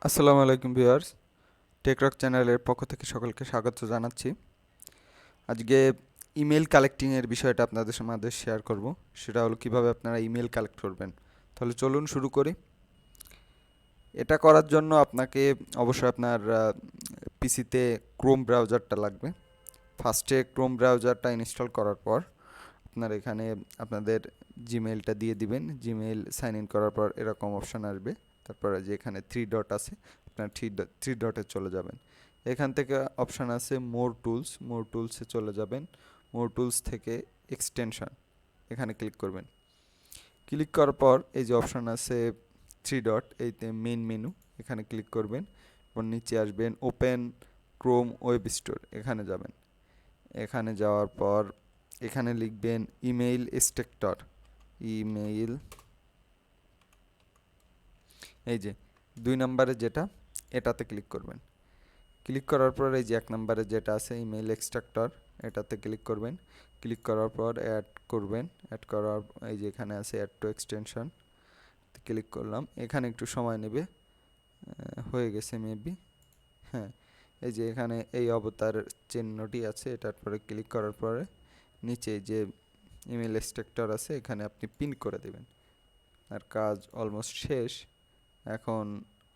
আসসালামু আলাইকুম ভিউয়ার্স, টেকরক চ্যানেলের পক্ষ থেকে সকলকে স্বাগত জানাচ্ছি। আজকে ইমেল কালেক্টিংয়ের বিষয়টা আপনাদের সাথে শেয়ার করব। সেটা হলো কিভাবে আপনারা ইমেল কালেক্ট করবেন। তাহলে চলুন শুরু করি। এটা করার জন্য আপনাকে অবশ্যই আপনার পিসিতে ক্রোম ব্রাউজারটা লাগবে। ফার্স্টে ক্রোম ব্রাউজারটা ইনস্টল করার পর আপনার এখানে আপনাদের জিমেইলটা দিয়ে দিবেন। জিমেইল সাইন ইন করার পর এরকম অপশান আসবে। তারপরে যে এখানে থ্রি ডট আছে, আপনার থ্রি ডটে চলে যাবেন। এখান থেকে অপশান আছে মোর টুলসে চলে যাবেন। মোর টুলস থেকে এক্সটেনশন, এখানে ক্লিক করবেন। ক্লিক করার পর এই যে অপশান আছে থ্রি ডট, এইতে মেইন মেনু, এখানে ক্লিক করবেন। এবং নিচে আসবেন ওপেন ক্রোম ওয়েব স্টোর, এখানে যাবেন। এখানে যাওয়ার পর এখানে লিখবেন ইমেইল এক্সট্রাক্টর। ইমেইল, এই যে 2 নম্বরে যেটা, এটাতে ক্লিক করবেন। ক্লিক করার পর এই যে 1 নম্বরে যেটা আছে ইমেইল এক্সট্রাক্টর, এটাতে ক্লিক করবেন। ক্লিক করার পর অ্যাড করবেন। অ্যাড করার এই যে এখানে আছে অ্যাড টু এক্সটেনশন, ক্লিক করলাম। এখানে একটু সময় নেবে, হয়ে গেছে মেবি। হ্যাঁ, এই যে এখানে এই অবতার চিহ্নটি আছে, এটার পরে ক্লিক করার পরে নিচে যে ইমেল এক্সট্রাক্টর আছে এখানে আপনি পিন করে দেবেন। আর কাজ অলমোস্ট শেষ। এখন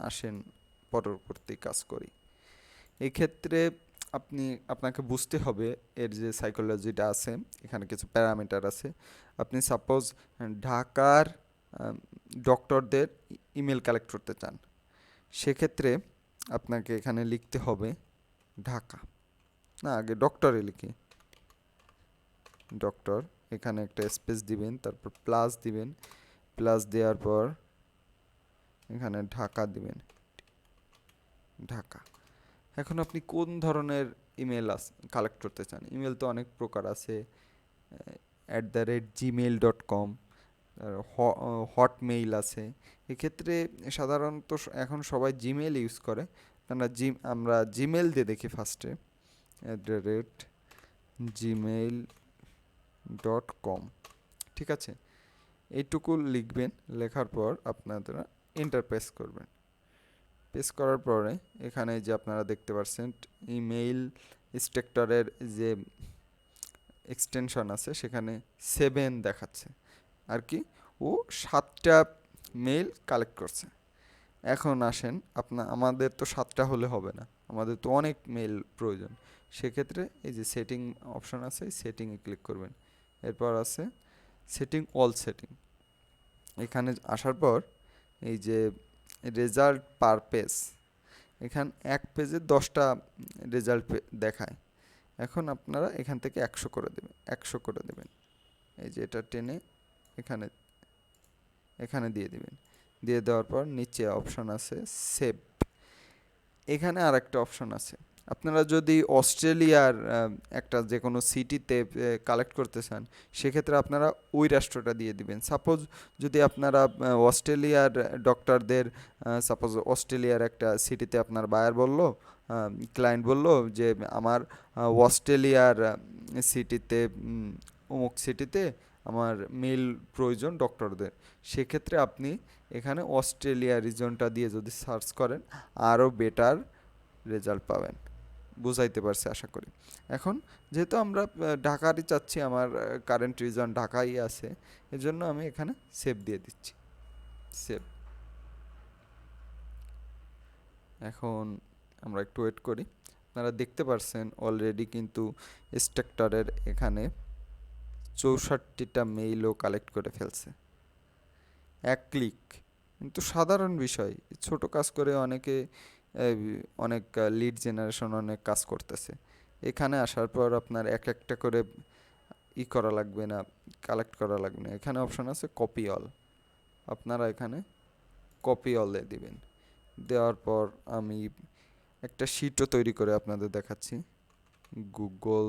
আসেন পরবর্তী কাজ করি। এই ক্ষেত্রে আপনাকে বুঝতে হবে এর যে সাইকোলজিটা আছে, এখানে কিছু প্যারামিটার আছে। আপনি সাপোজ ঢাকার ডক্টরদের ইমেল কালেক্ট করতে চান, সেক্ষেত্রে আপনাকে এখানে লিখতে হবে ঢাকা, না আগে ডক্টরে লিখি ডক্টর, এখানে একটা স্পেস দিবেন, তারপর প্লাস দিবেন। প্লাস দেওয়ার পর এখানে ঢাকা দিবেন, ঢাকা। এখন আপনি কোন ধরনের ইমেল কালেক্ট করতে চান? ইমেল তো অনেক প্রকার আছে, @gmail.com, হটমেইল আছে। এক্ষেত্রে সাধারণত এখন সবাই জিমেল ইউজ করে। আমরা জিমেল দিয়ে দেখি ফার্স্টে, @gmail.com। ঠিক আছে, এইটুকু লিখবেন। লেখার পর আপনারা এন্টার প্রেস করবেন। প্রেস করার পরে এখানে যে আপনারা দেখতে পাচ্ছেন ইমেইল স্ট্রাকচারের যে এক্সটেনশন আছে সেখানে 7 দেখাচ্ছে আর কি। ও 7টা মেইল কালেক্ট করছে। এখন আসেন, আমাদের তো 7টা হলে হবে না, আমাদের তো অনেক মেইল প্রয়োজন। সেক্ষেত্রে এই যে সেটিং অপশন আছে, সেটিংয়ে ক্লিক করবেন। এরপর আছে সেটিং। এখানে আসার পর এই যে রেজাল্ট পার পেজ, এখান এক পেজে 10টা রেজাল্ট দেখায়। এখন আপনারা এখান থেকে 100 করে দেবেন। এই যে এটা টেনে এখানে এখানে দিয়ে দিবেন। দিয়ে দেওয়ার পর নিচে অপশন আছে সেভ। এখানে আর একটা অপশন আছে, আপনারা যদি অস্ট্রেলিয়ার একটা যে কোনো সিটিতে কালেক্ট করতে চান, সেক্ষেত্রে আপনারা ওই রাষ্ট্রটা দিয়ে দিবেন। সাপোজ যদি আপনারা অস্ট্রেলিয়ার ডক্টরদের, সাপোজ অস্ট্রেলিয়ার একটা সিটিতে আপনার বায়ার বলল, ক্লায়েন্ট বলল যে আমার অস্ট্রেলিয়ার সিটিতে, অমুক সিটিতে আমার মেল প্রয়োজন ডক্টরদের, সেক্ষেত্রে আপনি এখানে অস্ট্রেলিয়া রিজনটা দিয়ে যদি সার্চ করেন আরও বেটার রেজাল্ট পাবেন। বুঝাইতে পারছি আশা করি। এখন যেহেতু আমরা ঢাকারই চাচ্ছি, আমার কারেন্ট রিজন ঢাকাই আছে, এজন্য আমি এখানে সেভ দিয়ে দিচ্ছি। সেভ। এখন আমরা একটু ওয়েট করি। আপনারা দেখতে পারছেন অলরেডি কিন্তু স্ট্রাকচারের এখানে 64টা মেইলও কালেক্ট করে ফেলছে, এক ক্লিক। কিন্তু সাধারণ বিষয়, ছোট কাজ করে অনেকে অনেক লিড জেনারেশন অনেক কাজ করতেছে। এখানে আসার পর আপনার এক একটা করে করা লাগবে না, কালেক্ট করা লাগবে না। এখানে অপশন আছে কপি অল, আপনারা এখানে কপি অলে দিবেন। দেওয়ার পর আমি একটা শিটও তৈরি করে আপনাদের দেখাচ্ছি। গুগল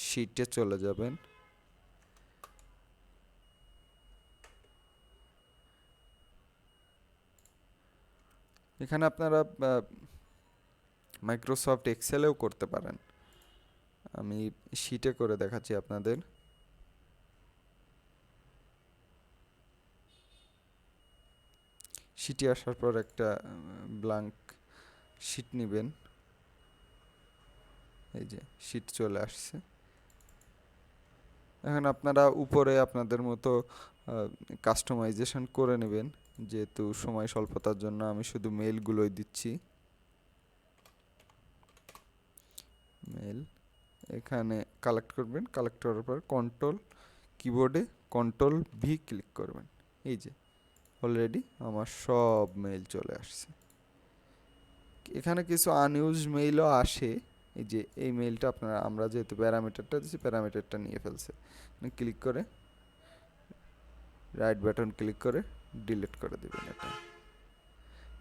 শিটে চলে যাবেন। এখানে আপনারা মাইক্রোসফট এক্সেলেও করতে পারেন, আমি শিটে করে দেখাচ্ছি আপনাদের। শিটে আসার পর একটা ব্ল্যাঙ্ক শিট নেবেন। এই যে শিট চলে আসছে। এখন আপনারা উপরে আপনাদের মতো কাস্টমাইজেশন করে নেবেন, যেহেতু সময় স্বল্পতার জন্য আমি শুধু মেইলগুলোই দিচ্ছি। মেইল এখানে কালেক্ট করবেন, কালেক্ট করার পর কিবোর্ডে কন্ট্রোল ভি ক্লিক করবেন। এই যে অলরেডি আমার সব মেইল চলে আসছে। এখানে কিছু আনইউজ মেইলও আসে। এই যে এই মেইলটা আমরা যেহেতু প্যারামিটারটা দিচ্ছি, প্যারামিটারটা নিয়ে ফেলছে। ক্লিক করে রাইট বাটন ক্লিক করে ডিলিট করে দেবেন এটা।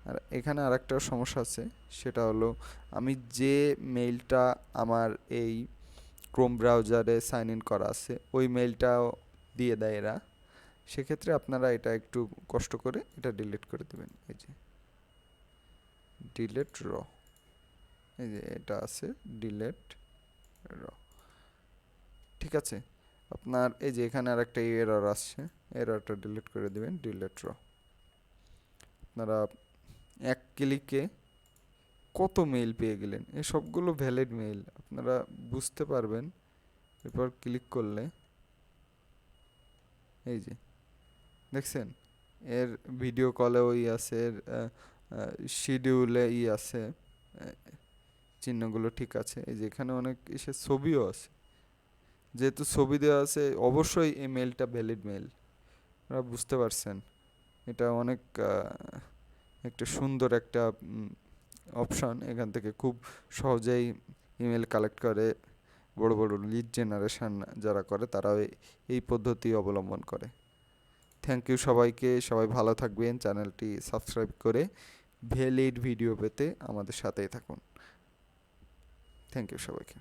আর এখানে আরেকটা সমস্যা আছে, সেটা হলো আমি যে মেইলটা আমার এই ক্রোম ব্রাউজারে সাইন ইন করা আছে ওই মেইলটাও দিয়ে দেয় এরা। সেক্ষেত্রে আপনারা এটা একটু কষ্ট করে এটা ডিলিট করে দেবেন। এই যে ডিলিট র, এই যে এটা আছে ডিলিট র। ঠিক আছে, আপনার এই যে এখানে আরেকটা এরর আসছে, এররটা ডিলিট করে দিবেন, ডিলিট র। আপনারা এক ক্লিকে কত মেইল পেয়ে গেলেন, এই সবগুলো ভ্যালিড মেইল আপনারা বুঝতে পারবেন। এরপর ক্লিক করলে এই যে দেখছেন এর ভিডিও কলে ওই আছে, এর শিডিউলে আছে, চিহ্নগুলো ঠিক আছে। এই যে এখানে অনেক ছবিও আছে, যেহেতু ছবি দেওয়া আছে অবশ্যই এই মেইলটা ভ্যালিড মেইল। আপনারা বুঝতে পারছেন, এটা অনেক একটা সুন্দর একটা অপশন। এখান থেকে খুব সহজেই ইমেল কালেক্ট করে বড় বড় লিড জেনারেশন যারা করে তারাও এই পদ্ধতি অবলম্বন করে। থ্যাংক ইউ সবাইকে, সবাই ভালো থাকবেন। চ্যানেলটি সাবস্ক্রাইব করে ভ্যালিড ভিডিও পেতে আমাদের সাথেই থাকুন। থ্যাংক ইউ সবাইকে।